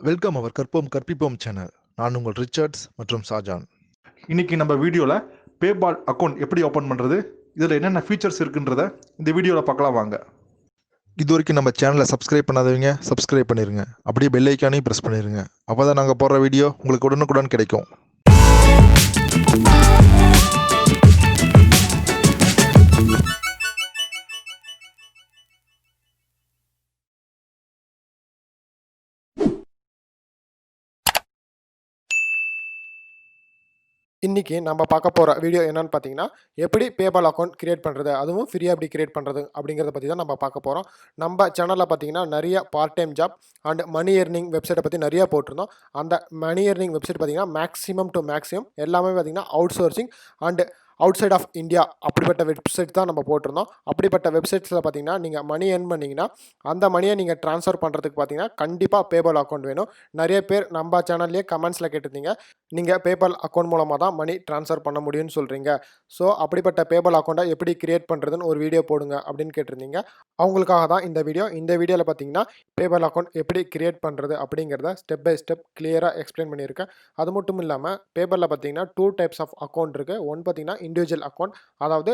Welcome அவர் கற்போம் கற்பிப்போம் channel. நான் உங்கள் ரிச்சர்ட்ஸ் மற்றும் ஷாஜான். இன்னைக்கு நம்ம வீடியோவில் பேபால் அக்கௌண்ட் எப்படி ஓப்பன் பண்ணுறது, இதில் என்னென்ன ஃபீச்சர்ஸ் இருக்குன்றத இந்த வீடியோவில் பார்க்கலாம் வாங்க. இது வரைக்கும் நம்ம சேனலை சப்ஸ்கிரைப் பண்ணாதவங்க சப்ஸ்கிரைப் பண்ணிருங்க. அப்படியே பெல் ஐக்கானையும் ப்ரெஸ் பண்ணிருங்க. அப்போ தான் நாங்கள் போடுற வீடியோ உங்களுக்கு உடனுக்குடன் கிடைக்கும். இன்றைக்கி நம்ம பார்க்க போகிற வீடியோ என்னென்னு பார்த்தீங்கன்னா, எப்படி பேபால் அக்கௌண்ட் கிரியேட் பண்ணுறது, அதுவும் ஃப்ரீயாக எப்படி கிரியேட் பண்ணுறது அப்படிங்கிறத பற்றி தான் நம்ம பார்க்க போகிறோம். நம்ம சேனலில் பார்த்தீங்கன்னா நிறைய part time job and money earning வெப்சைட்டை பற்றி நிறையா போட்டிருந்தோம். அந்த மணி ஏர்னிங் வெப்சைட் பார்த்தீங்கன்னா மேக்ஸிமம் டு மேக்ஸிமம் எல்லாமே பார்த்தீங்கன்னா outsourcing and outside of India அப்படிப்பட்ட வெப்சைட் தான் நம்ம போட்டிருந்தோம். அப்படிப்பட்ட வெப்சைட்ஸில் பார்த்தீங்கன்னா நீங்கள் மணி ஏர்ன் பண்ணிங்கன்னா அந்த மணியை நீங்கள் ட்ரான்ஸ்ஃபர் பண்ணுறதுக்கு பார்த்தீங்கன்னா கண்டிப்பாக பேபால் அக்கௌண்ட் வேணும். நிறைய பேர் நம்ம சேனல்லேயே கமெண்ட்ஸில் கேட்டிருந்தீங்க, நீங்கள் பேபால் அக்கௌண்ட் மூலமாக தான் மணி ட்ரான்ஸ்ஃபர் பண்ண முடியும்னு சொல்கிறீங்க. ஸோ அப்படிப்பட்ட பேபால் அக்கௌண்ட்டை எப்படி கிரியேட் பண்ணுறதுன்னு ஒரு வீடியோ போடுங்க அப்படின்னு கேட்டிருந்தீங்க. அவங்களுக்காக தான் இந்த வீடியோ. இந்த வீடியோவில் பார்த்தீங்கன்னா பேபால் அக்கௌண்ட் எப்படி கிரியேட் பண்ணுறது அப்படிங்கிறத ஸ்டெப் பை ஸ்டெப் கிளியராக எக்ஸ்பிளைன் பண்ணியிருக்கேன். அது மட்டும் இல்லாமல் பேபாலில் பார்த்தீங்கன்னா 2 டைப்ஸ் ஆஃப் அக்கௌண்ட் இருக்குது. ஒன்று பார்த்தீங்கன்னா இண்டிவிஜுவல் அக்கௌண்ட், அதாவது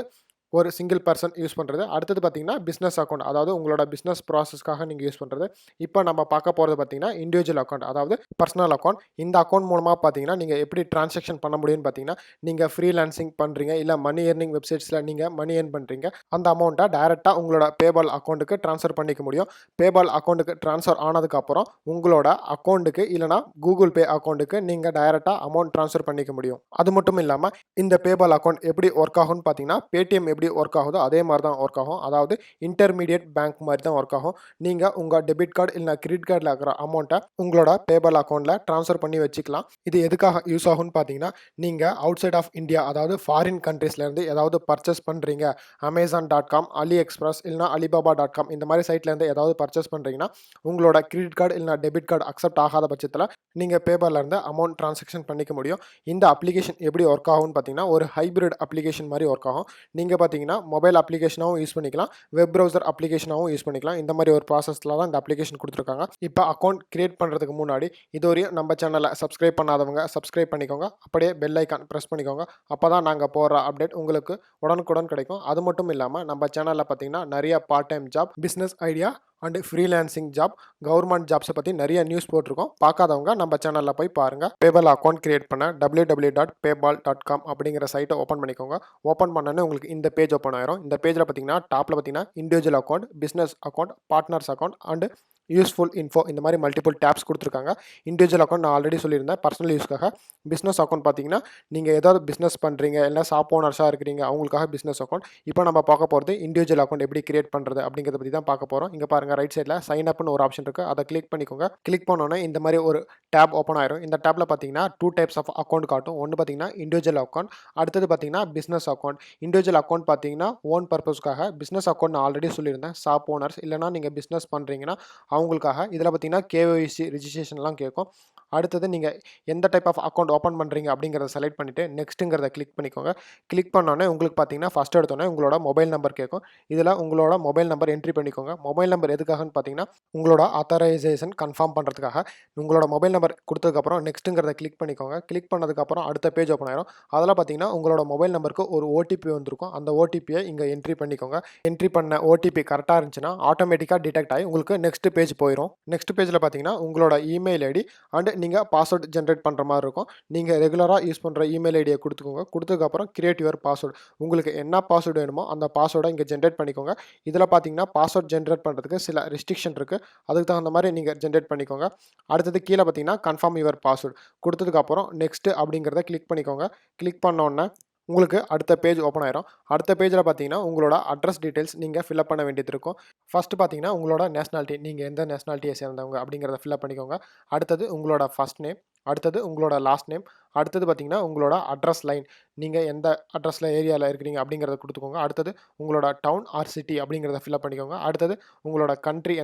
ஒரு சிங்கிள் பர்சன் யூஸ் பண்ணுறது. அடுத்தது பார்த்தீங்கன்னா பிஸ்னஸ் அக்கௌண்ட், அதாவது உங்களோட பிஸ்னஸ் ப்ராசஸ்க்காக நீங்கள் யூஸ் பண்ணுறது. இப்போ நம்ம பார்க்க போகிறது பார்த்தீங்கன்னா இண்டிவிஜுவல் அக்கௌண்ட், அதாவது பர்சனல் அக்கௌண்ட். இந்த அக்கௌண்ட் மூலமாக பார்த்தீங்கன்னா நீங்கள் எப்படி டிரான்சாக்ஷன் பண்ண முடியும்னு பார்த்தீங்கன்னா, நீங்கள் ஃப்ரீலான்சிங் பண்ணுறீங்க இல்லை மணி ஏர்னிங் வெப்சைட்ஸில் நீங்கள் மணி ஏர்ன் பண்ணுறீங்க, அந்த அமௌண்ட்டை டைரெக்டாக உங்களோட பேபால் அக்கௌண்ட்டுக்கு ட்ரான்ஸ்ஃபர் பண்ணிக்க முடியும். பேபால் அக்கௌண்ட்டுக்கு ட்ரான்ஸ்ஃபர் ஆனதுக்கப்புறம் உங்களோட அக்கௌண்ட்டுக்கு இல்லைனா கூகுள் பே அக்கௌண்ட்டுக்கு நீங்கள் டைரெக்டாக அமௌண்ட் ட்ரான்ஸ்ஃபர் பண்ணிக்க முடியும். அது மட்டும் இல்லாமல் இந்த பேபால் அக்கௌண்ட் எப்படி ஒர்க் ஆகும்னு பார்த்தீங்கன்னா, பேடிஎம் எப்படி ஒர்க் ஆகுதோ அதே மாதிரி தான் ஒர்க் ஆகும். அதாவது இன்டர்மீடியட் பேங்க் மாதிரி தான் ஒர்க் ஆகும். நீங்கள் உங்கள் டெபிட் கார்டு இல்லை கிரெடிட் கார்டில் இருக்கிற அமௌண்ட்டை உங்களோட பேபால் அக்கௌண்ட்டில் ட்ரான்ஸ்ஃபர் பண்ணி வச்சுக்கலாம். இது எதுக்காக யூஸ் ஆகும்னு பார்த்தீங்கன்னா, நீங்கள் அவுட் சைட் ஆஃப் இந்தியா, அதாவது ஃபாரின் கண்ட்ரீஸ்லேருந்து ஏதாவது பர்ச்சேஸ் பண்ணுறீங்க, Amazon.com, AliExpress இல்லைனா Alibaba.com இந்த மாதிரி சைட்லேருந்து ஏதாவது பர்ச்சேஸ் பண்ணுறீங்கன்னா உங்களோட கிரெடிட் கார்டு இல்லைனா டெபிட் கார்டு அக்செப்ட் ஆகாத பட்சத்தில் நீங்கள் பேபால்லேருந்து அமௌண்ட் ட்ரான்சாக்ஷன் பண்ணிக்க முடியும். இந்த அப்ளிகேஷன் எப்படி ஒர்க் ஆகும்னு பார்த்தீங்கன்னா, ஒரு ஹைப்ரிட் அப்ளிகேஷன் மாதிரி ஒர்க் ஆகும். நீங்கள் பார்த்தீங்கன்னா மொபைல் அப்ளிகேஷனாகவும் யூஸ் பண்ணிக்கலாம், வெப் ப்ரௌசர் அப்ளிகேஷனாகவும் யூஸ் பண்ணிக்கலாம். இந்த மாதிரி ஒரு ப்ராசஸில் தான் இந்த அப்ளிகேஷன் கொடுத்துருக்காங்க. இப்போ அக்கௌண்ட் கிரியேட் பண்ணுறதுக்கு முன்னாடி இதுவரையும் நம்ம சேனலை சப்ஸ்கிரைப் பண்ணாதவங்க சப்ஸ்கிரைப் பண்ணிக்கோங்க. அப்படியே பெல் ஐக்கான் ப்ரெஸ் பண்ணிக்கோங்க. அப்போ தான் நாங்கள் போடுற அப்டேட் உங்களுக்கு உடனுக்குடன் கிடைக்கும். அது மட்டும் இல்லாமல் நம்ம சேனலில் பார்த்தீங்கன்னா நிறைய part time job, business idea and freelancing job, government ஜாப்ஸை பற்றி நிறைய நியூஸ் போட்டிருக்கோம். பார்க்காதவங்க நம்ம சேனலில் போய் பாருங்கள். பேபால் அக்கௌண்ட் கிரியேட் பண்ண www.paypal.com அப்படிங்கிற சைட்டை ஓப்பன் பண்ணிக்கோங்க. ஓப்பன் பண்ணோன்னே உங்களுக்கு இந்த பேஜ் ஓப்பன் ஆயிரும். இந்த பேஜில் பார்த்தீங்கன்னா டாப்பில் பார்த்தீங்கன்னா individual account, business account, partners account and useful info இந்த மாதிரி மல்டிபிள் டேப்ஸ் கொடுத்துருக்காங்க. இண்டிவிஜுவல் அக்கௌண்ட் நான் ஆல்ரெடி சொல்லியிருந்தேன் பர்சனல் யூஸ்க்காக. பிஸ்னஸ் அக்கௌண்ட் பார்த்தீங்கன்னா நீங்கள் ஏதாவது பிஸ்னஸ் பண்ணுறீங்க இல்லை ஷாப் ஓனர்ஸாக இருக்கிறீங்க அவங்களுக்காக பிஸ்னஸ் அக்கௌண்ட். இப்போ நம்ம பார்க்க போகிறது இண்டிவிஜுவல் அக்கௌண்ட் எப்படி கிரியேட் பண்ணுறது அப்படிங்கிறத பற்றி தான் பார்க்க போகிறோம். இங்கே பாருங்கள், ரைட் சைடில் சைன் அப்னு ஒரு ஆப்ஷன் இருக்குது, அதை கிளிக் பண்ணிக்கோங்க. கிளிக் பண்ணோன்னே இந்த மாதிரி ஒரு டேப் ஓப்பன் ஆயிரும். இந்த டேப்பில் பார்த்தீங்கன்னா 2 டைப்ஸ் ஆஃப் அக்கௌண்ட் காட்டும். ஒன்று பார்த்தீங்கன்னா இண்டிவிஜுவல் அக்கௌண்ட், அடுத்தது பார்த்தீங்கன்னா பிஸ்னஸ் அக்கௌண்ட். இண்டிவிஜுவல் அக்கௌண்ட் பார்த்தீங்கன்னா ஓன் பர்பஸ்க்காக, பிஸ்னஸ் அக்கௌண்ட் நான் ஆல்ரெடி சொல்லியிருந்தேன் ஷாப் ஓனர்ஸ் இல்லைனா நீங்கள் பிஸ்னஸ் பண்ணுறீங்கன்னா அவங்களுக்காக. இதில் பார்த்தீங்கன்னா KYC ரிஜிஸ்ட்ரேஷன்லாம் கேட்கும். அடுத்தது நீங்கள் எந்த டைப் ஆஃப் அக்கௌண்ட் ஓப்பன் பண்ணுறீங்க அப்படிங்கிறத செலக்ட் பண்ணிவிட்டு நெக்ஸ்ட்டுங்கிறத கிளிக் பண்ணிக்கோங்க. கிளிக் பண்ணோன்னே உங்களுக்கு பார்த்தீங்கன்னா ஃபஸ்ட் எடுத்தோன்னே உங்களோட மொபைல் நம்பர் கேட்கும். இதில் உங்களோட மொபைல் நம்பர் என்ட்ரி பண்ணிக்கோங்க. மொபைல் நம்பர் எதுக்காகன்னு பார்த்தீங்கன்னா உங்களோட ஆத்தரைசேஷன் கன்ஃபார்ம் பண்ணுறதுக்காக. உங்களோட மொபைல் நம்பர் கொடுத்ததுக்கப்புறம் நெக்ஸ்ட்டுங்கிறத கிளிக் பண்ணிக்கோங்க. கிளிக் பண்ணதுக்கப்புறம் அடுத்த பேஜ் ஓப்பன் ஆயிரும். அதில் பார்த்தீங்கன்னா உங்களோட மொபைல் நம்பருக்கு ஒரு OTP வந்திருக்கும். அந்த OTPயை இங்கே என்ட்ரி பண்ணிக்கோங்க. என்ட்ரி பண்ண OTP கரெக்டாக இருந்துச்சுன்னா ஆட்டோமேட்டிக்காக டிடெக்ட் ஆகி உங்களுக்கு நெக்ஸ்ட் பேஜ் போயிடும். நெக்ஸ்ட் பேஜில் பார்த்தீங்கன்னா உங்களோட இமெயில் ஐடி அண்ட் நீங்கள் பாஸ்வேர்ட் ஜென்ரேட் பண்ணுற மாதிரி இருக்கும். நீங்கள் ரெகுலராக யூஸ் பண்ணுற இமெயில் ஐடியை கொடுத்துக்கோங்க. கொடுத்ததுக்கப்புறம் கிரியேட் யுவர் பாஸ்வேர்டு, உங்களுக்கு என்ன பாஸ்வேர்டு வேணுமோ அந்த பாஸ்வேர்டை இங்கே ஜென்ரேட் பண்ணிக்கோங்க. இதில் பார்த்தீங்கன்னா பாஸ்வேர்ட் ஜென்ரேட் பண்ணுறதுக்கு சில ரெஸ்ட்ரிக்ஷன் இருக்குது, அதுக்கு தகுந்த மாதிரி நீங்கள் ஜென்ரேட் பண்ணிக்கோங்க. அடுத்தது கீழே பார்த்தீங்கன்னா கன்ஃபார்ம் யுவர் பாஸ்வேர்டு கொடுத்ததுக்கப்புறம் நெக்ஸ்ட் அப்படிங்கிறத கிளிக் பண்ணிக்கோங்க. கிளிக் பண்ணோன்னே உங்களுக்கு அடுத்த பேஜ் ஓப்பன் ஆயிரும். அடுத்த பேஜில் பார்த்தீங்கன்னா உங்களோட அட்ரஸ் டீட்டெயில்ஸ் நீங்கள் ஃபில்அப் பண்ண வேண்டியது இருக்கும். ஃபஸ்ட்டு பார்த்தீங்கன்னா உங்களோட நேஷனாலிட்டி, நீங்கள் எந்த நேஷனாலிட்டியை சேர்ந்தவங்க அப்படிங்கிறத ஃபில்அப் பண்ணிக்கோங்க. அடுத்தது உங்களோட ஃபர்ஸ்ட் நேம், அடுத்தது உங்களோட லாஸ்ட் நேம், அடுத்தது பார்த்தீங்கன்னா உங்களோட அட்ரஸ் லைன், நீங்கள் எந்த அட்ரஸில் ஏரியாவில் இருக்கிறீங்க அப்படிங்கிறத கொடுத்துக்கோங்க. அடுத்தது உங்களோட டவுன் ஆர் சிட்டி அப்படிங்கிறத ஃபில்அப் பண்ணிக்கோங்க. அடுத்தது உங்களோட கண்ட்ரி,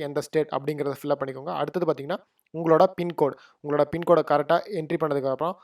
எந்த ஸ்டேட் அப்படிங்கிறத ஃபில்அப் பண்ணிக்கோங்க. அடுத்தது பார்த்தீங்கன்னா உங்களோட பின்கோடை கரெக்டாக என்ட்ரி பண்ணதுக்கப்புறம்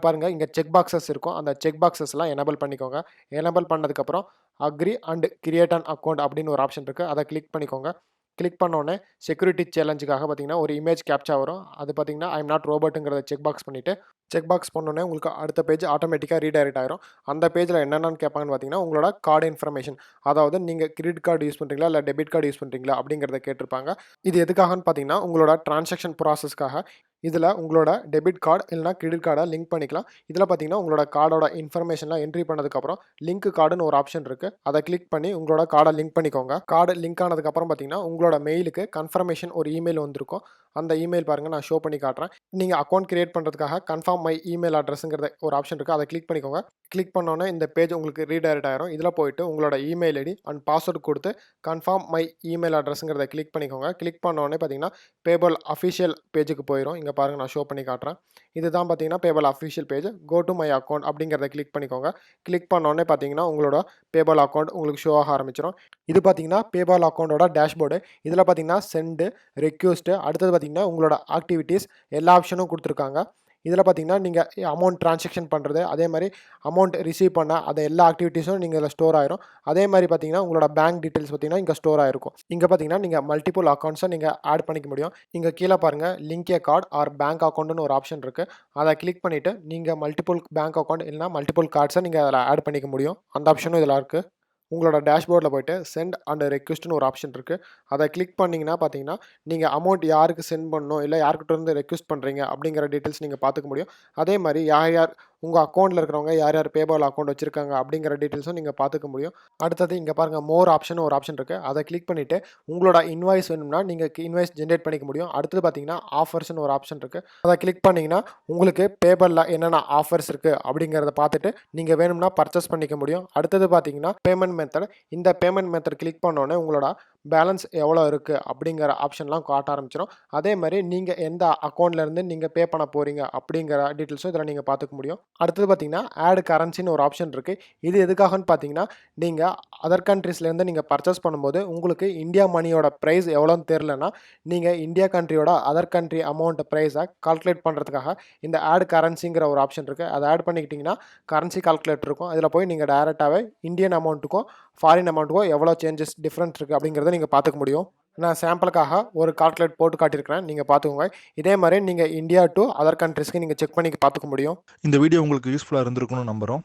பாருங்கள் இங்கே செக் பாக்ஸஸ் இருக்கும். அந்த செக் பாக்ஸஸ்லாம் எனேபிள் பண்ணிக்கோங்க. எனேபிள் பண்ணதுக்கப்புறம் agree and create an account அப்படின்னு ஒரு ஆப்ஷன் இருக்குது, அதை கிளிக் பண்ணிக்கோங்க. கிளிக் பண்ணோன்னே செக்யூரிட்டி சேலஞ்சுக்காக பார்த்தீங்கன்னா ஒரு இமேஜ் கேப்ச்சா வரும். அது பார்த்தீங்கன்னா ஐ எம் நாட் ரோபோட்டுங்கிறத செக் பாக்ஸ் பண்ணிவிட்டு செக் பாக்ஸ் பண்ணோன்னே உங்களுக்கு அடுத்த பேஜ் ஆட்டோமேட்டிக்காக ரீடைரக்ட் ஆயிரும். அந்த பேஜில் என்னென்னு கேட்பாங்கன்னு பார்த்தீங்கன்னா உங்களோட கார்டு இன்ஃபர்மேஷன், அதாவது நீங்கள் கிரெடிட் கார்டு யூஸ் பண்ணுறீங்களா இல்லை டெபிட் கார்டு யூஸ் பண்ணுறீங்களா அப்படிங்கிறத கேட்டிருப்பாங்க. இது எதுக்காகன்னு பார்த்தீங்கன்னா உங்களோட டிரான்சாக்ஷன் ப்ராசஸ்க்காக. இதில் உங்களோட டெபிட் கார்டு இல்லைனா கிரெடிட் கார்டை லிங்க் பண்ணிக்கலாம். இதில் பார்த்தீங்கன்னா உங்களோட கார்டோட இன்ஃபர்மேஷன்லாம் என்ட்ரி பண்ணதுக்கப்புறம் லிங்க் கார்டுன்னு ஒரு ஆப்ஷன் இருக்குது. அதை கிளிக் பண்ணி உங்களோட கார்டை லிங்க் பண்ணிக்கோங்க. கார்டு லிங்க் ஆனதுக்கப்புறம் பார்த்தீங்கன்னா உங்களோட மெயிலுக்கு கன்ஃபர்மேஷன் ஒரு இமெயில் வந்திருக்கும். அந்த இமெயில் பாருங்கள், நான் ஷோ பண்ணி காட்டுறேன். நீங்கள் அக்கௌண்ட் கிரியேட் பண்ணுறதுக்காக கன்ஃபார்ம் மை இமெயில் அட்ரஸுங்கிறத ஒரு ஆப்ஷன் இருக்குது. அதை கிளிக் பண்ணிக்கோங்க. கிளிக் பண்ணோன்னே இந்த பேஜ் உங்களுக்கு ரீடைரக்ட் ஆயிரும். இதில் போயிட்டு உங்களோட இமெயில் ஐடி அண்ட் பாஸ்வேர்டு கொடுத்து கன்ஃபார்ம் மை இமெயில் அட்ரஸுங்கிறத கிளிக் பண்ணிக்கோங்க. கிளிக் பண்ணோடனே பார்த்தீங்கன்னா பேபால் அஃபிஷியல் பேஜுக்கு போயிடும். இங்கே பாருங்கள், நான் ஷோ பண்ணி காட்டுறேன். இதுதான் பார்த்தீங்கன்னா PayPal official page. Go to my account அப்படிங்கிறத கிளிக் பண்ணிக்கோங்க. கிளிக் பண்ணோடனே பார்த்தீங்கன்னா உங்களோட பேபால் அக்கௌண்ட் உங்களுக்கு ஷோ ஆக ஆரம்பிச்சிடும். இது பார்த்தீங்கன்னா பேபால் அக்கௌண்ட்டோட டேஷ்போர்டு. இதில் பார்த்தீங்கன்னா சென்டு, ரெக்வெஸ்ட்டு, அடுத்தது பார்த்தீங்கன்னா உங்களோட ஆக்டிவிட்டீஸ் எல்லா ஆப்ஷனும் கொடுத்துருக்காங்க. இதில் பார்த்தீங்கன்னா நீங்கள் அமௌண்ட் ட்ரான்சாக்ஷன் பண்ணுறது, அதே மாதிரி அமௌண்ட் ரிசீவ் பண்ண அதை எல்லா ஆக்டிவிட்டீஸும் நீங்கள் இதில் ஸ்டோர் ஆயிரும். அதே மாதிரி பார்த்தீங்கன்னா உங்களோட பேங்க் டீட்டெயில்ஸ் பார்த்தீங்கன்னா இங்கே ஸ்டோர் ஆயிருக்கும். இங்கே பார்த்தீங்கன்னா நீங்கள் மல்டிபிள் அக்கௌண்ட்ஸை நீங்கள் ஆட் பண்ணிக்க முடியும். இங்கே கீழே பாருங்கள் link a card or bank அக்கௌண்ட்னு ஒரு ஆப்ஷன் இருக்குது. அதை கிளிக் பண்ணிவிட்டு நீங்கள் மல்டிபிள் பேங்க் அக்கௌண்ட் இல்லைனா மல்டிபிள் கார்ட்ஸை நீங்கள் அதில் ஆட் பண்ணிக்க முடியும். அந்த ஆப்ஷனும் இதில் இருக்குது. உங்களோட டேஷ்போர்டில் போய்ட்டு சென்ட் அண்ட் ரெக்வெஸ்ட்னு ஒரு ஆப்ஷன் இருக்குது. அதை கிளிக் பண்ணிங்கன்னா பார்த்தீங்கன்னா நீங்கள் அமௌண்ட் யாருக்கு சென்ட் பண்ணணும் இல்லை யார்கிட்ட இருந்து ரெக்வெஸ்ட் பண்ணுறீங்க அப்படிங்கிற டீட்டெயில்ஸ் நீங்கள் பார்த்துக்க முடியும். அதே மாதிரி யார் யார் உங்கள் அக்கௌண்ட்டில் இருக்கிறவங்க யார் யார் பேபால் அக்கௌண்ட் வச்சுருக்காங்க அப்படிங்கிற டீட்டெயில்ஸும் நீங்கள் பார்த்துக்க முடியும். அடுத்தது இங்கே பாருங்கள் மோர் ஆப்ஷன் ஒரு ஆப்ஷன் இருக்குது. அதை கிளிக் பண்ணிவிட்டு உங்களோட இன்வாய்ஸ் வேணும்னா நீங்கள் இன்வாய்ஸ் ஜென்ரேட் பண்ணிக்க முடியும். அடுத்தது பார்த்தீங்கன்னா ஆஃபர்ஸ்னு ஒரு ஆப்ஷன் இருக்குது. அதை கிளிக் பண்ணிங்கன்னா உங்களுக்கு பேபாலில் என்னென்ன ஆஃபர்ஸ் இருக்குது அப்படிங்கிறத பார்த்துட்டு நீங்கள் வேணும்னா பர்ச்சேஸ் பண்ணிக்க முடியும். அடுத்தது பார்த்தீங்கன்னா பேமெண்ட் மெத்தட். இந்த பேமெண்ட் மெத்தட் கிளிக் பண்ணோன்னே உங்களோட பேலன்ஸ் எவ்வளோ இருக்குது அப்படிங்கிற ஆப்ஷன்லாம் காட்ட ஆரம்பிச்சிடும். அதே மாதிரி நீங்கள் எந்த அக்கௌண்ட்லேருந்து நீங்கள் பே பண்ண போகிறீங்க அப்படிங்கிற டீட்டெயில்ஸும் இதில் நீங்கள் பார்த்துக்க முடியும். அடுத்தது பார்த்தீங்கன்னா ஆட் கரன்சின்னு ஒரு ஆப்ஷன் இருக்குது. இது எதுக்காகன்னு பார்த்தீங்கன்னா நீங்கள் அதர் கண்ட்ரீஸ்லேருந்து நீங்கள் பர்ச்சேஸ் பண்ணும்போது உங்களுக்கு இந்தியா மணியோட ப்ரைஸ் எவ்வளோன்னு தெரிலனா நீங்கள் இந்தியா கண்ட்ரியோட அதர் கண்ட்ரி அமௌண்ட் ப்ரைஸை கால்குலேட் பண்ணுறதுக்காக இந்த ஆட் கரன்சிங்கிற ஒரு ஆப்ஷன் இருக்குது. அதை ஆட் பண்ணிக்கிட்டிங்கன்னா கரன்சி கால்குலேட்டர் இருக்கும். அதில் போய் நீங்கள் டைரெக்டாகவே இந்தியன் அமௌண்ட்டுக்கும் ஃபாரின் அமௌண்ட்டுக்கும் எவ்வளோ சேஞ்சஸ் டிஃப்ரெண்ட் இருக்குது அப்படிங்கிறத நீங்கள் பார்த்துக்க முடியும். நான் சாம்பிளுக்காக ஒரு கால்குலேட் போட்டு காட்டியிருக்கிறேன், நீங்கள் பார்த்துக்கோங்க. இதே மாதிரி நீங்கள் இந்தியா டு அதர் கண்ட்ரீஸ்க்கு நீங்கள் செக் பண்ணி பார்த்துக்க முடியும். இந்த வீடியோ உங்களுக்கு யூஸ்ஃபுல்லாக இருந்திருக்கும்னு நம்புகிறோம்.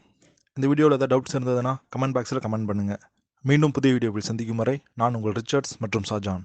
இந்த வீடியோவில் ஏதாவது டவுட்ஸ் இருந்ததுன்னா கமெண்ட் பாக்ஸில் கமெண்ட் பண்ணுங்கள். மீண்டும் புதிய வீடியோவில் சந்திக்கும் வரை நான் உங்கள் ரிச்சர்ட்ஸ் மற்றும் ஷாஜான்.